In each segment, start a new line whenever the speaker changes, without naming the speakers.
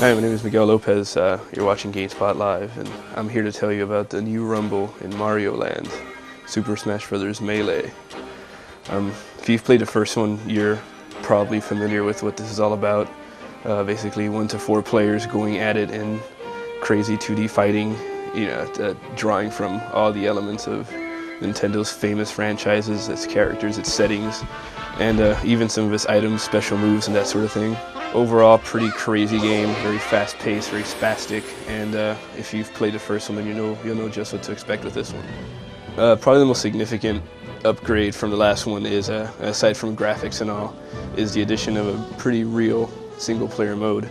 Hi, my name is Miguel Lopez. You're watching GameSpot Live, and I'm here to tell you about the new Rumble in Mario Land, Super Smash Bros. Melee. If you've played the first one, you're probably familiar with what this is all about. Basically, 1 to 4 players going at it in crazy 2D fighting, drawing from all the elements of Nintendo's famous franchises, its characters, its settings, and even some of its items, special moves, and that sort of thing. Overall, pretty crazy game, very fast-paced, very spastic, and if you've played the first one, then you'll know just what to expect with this one. Probably the most significant upgrade from the last one is, aside from graphics and all, is the addition of a pretty real single-player mode.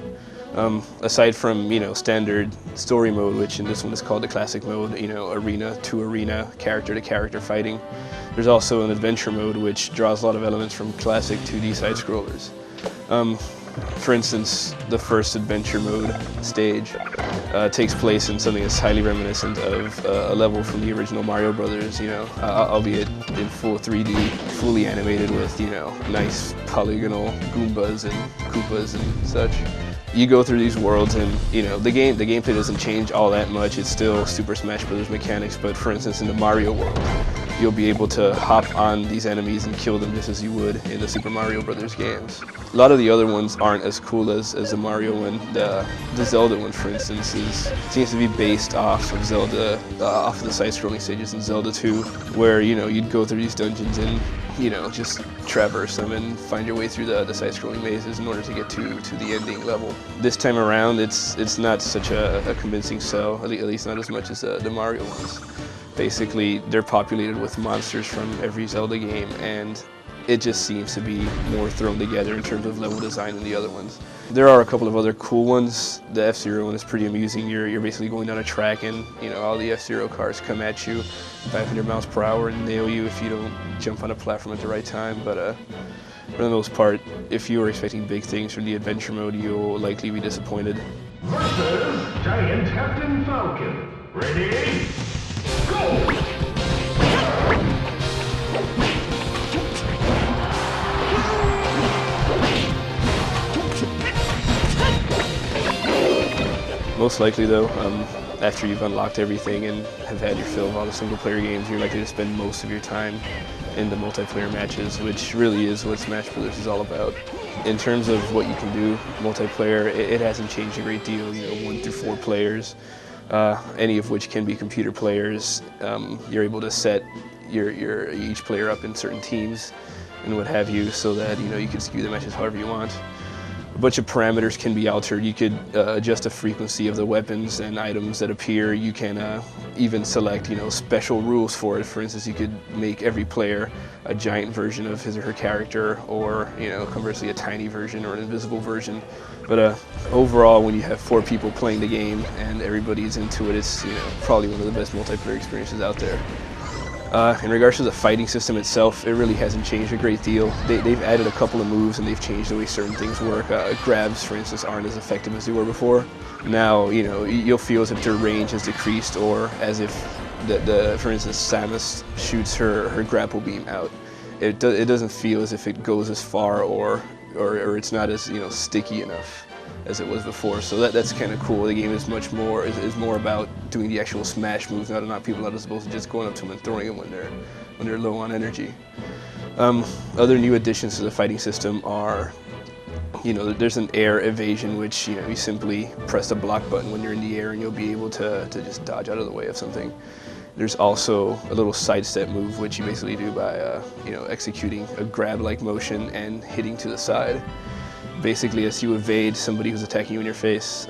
Aside from standard story mode, which in this one is called the classic mode, arena to arena, character to character fighting. There's also an adventure mode, which draws a lot of elements from classic 2D side scrollers. For instance, the first adventure mode stage takes place in something that's highly reminiscent of a level from the original Mario Brothers, albeit in full 3D, fully animated with, nice polygonal Goombas and Koopas and such. You go through these worlds and, the gameplay doesn't change all that much. It's still Super Smash Bros. Mechanics, but for instance, in the Mario world, you'll be able to hop on these enemies and kill them just as you would in the Super Mario Brothers games. A lot of the other ones aren't as cool as the Mario one. The Zelda one, for instance, seems to be based off of Zelda, off of the side-scrolling stages in Zelda 2, where you'd go through these dungeons and just traverse them and find your way through the side-scrolling mazes in order to get to the ending level. This time around, it's not such a convincing sell, at least not as much as the Mario ones. Basically, they're populated with monsters from every Zelda game, and it just seems to be more thrown together in terms of level design than the other ones. There are a couple of other cool ones. The F-Zero one is pretty amusing. You're basically going down a track and all the F-Zero cars come at you 500 miles per hour and nail you if you don't jump on a platform at the right time. But for the most part, if you were expecting big things from the adventure mode, you'll likely be disappointed.
Versus Giant Captain Falcon. Ready? Go!
Most likely though, after you've unlocked everything and have had your fill of all the single player games, you're likely to spend most of your time in the multiplayer matches, which really is what Smash Bros. Is all about. In terms of what you can do, multiplayer, it hasn't changed a great deal, 1 through 4 players, any of which can be computer players. You're able to set each player up in certain teams and what have you, so that you can skew the matches however you want. A bunch of parameters can be altered. You could adjust the frequency of the weapons and items that appear. You can even select, special rules for it. For instance, you could make every player a giant version of his or her character, or conversely a tiny version or an invisible version. But overall, when you have 4 people playing the game and everybody's into it, it's probably one of the best multiplayer experiences out there. In regards to the fighting system itself, it really hasn't changed a great deal. They've added a couple of moves and they've changed the way certain things work. Grabs, for instance, aren't as effective as they were before. Now, you'll feel as if their range has decreased, or as if, for instance, Samus shoots her grapple beam out. It doesn't feel as if it goes as far, or it's not as sticky enough as it was before. So that's kind of cool. The game is much more is more about doing the actual smash moves, not people that are supposed to just going up to them and throwing them when they're low on energy. Other new additions to the fighting system are, there's an air evasion, which you simply press the block button when you're in the air and you'll be able to just dodge out of the way of something. There's also a little sidestep move, which you basically do by executing a grab-like motion and hitting to the side, basically as you evade somebody who's attacking you in your face.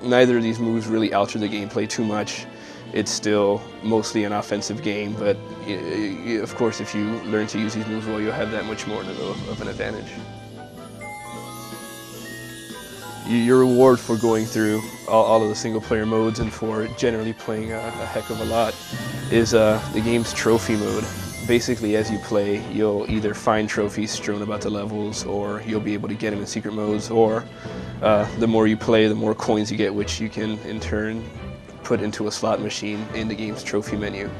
Neither of these moves really alter the gameplay too much. It's still mostly an offensive game, but of course if you learn to use these moves well, you'll have that much more of an advantage. Your reward for going through all of the single player modes and for generally playing a heck of a lot is the game's trophy mode. Basically, as you play, you'll either find trophies strewn about the levels, or you'll be able to get them in secret modes, or the more you play, the more coins you get, which you can in turn put into a slot machine in the game's trophy menu.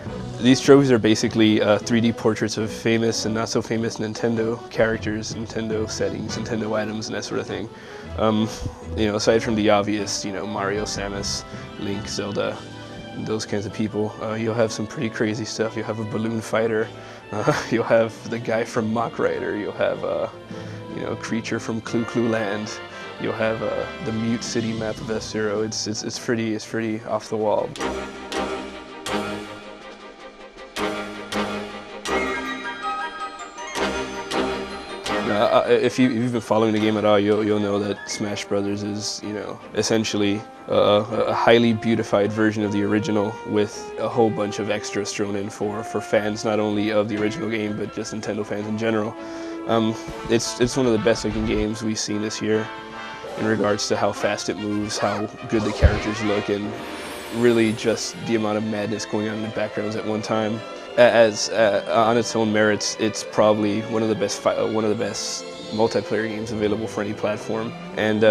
These trophies are basically 3D portraits of famous and not so famous Nintendo characters, Nintendo settings, Nintendo items, and that sort of thing. You know, aside from the obvious, you know, Mario, Samus, Link, Zelda, those kinds of people, you'll have some pretty crazy stuff. You'll have a balloon fighter, you'll have the guy from Mach Rider, you'll have you know, a creature from Clu Clu Land, you'll have the Mute City map of F-Zero. It's pretty off the wall. If you've been following the game at all, you'll know that Smash Brothers is, you know, essentially a highly beautified version of the original with a whole bunch of extras thrown in for fans, not only of the original game but just Nintendo fans in general. It's one of the best looking games we've seen this year in regards to how fast it moves, how good the characters look, and really just the amount of madness going on in the backgrounds at one time. As on its own merits, it's probably one of the best multiplayer games available for any platform. And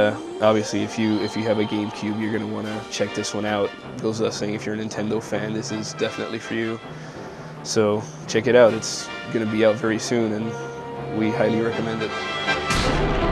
obviously, if you have a GameCube, you're going to want to check this one out. It goes without saying, if you're a Nintendo fan, this is definitely for you. So check it out. It's going to be out very soon, and we highly recommend it.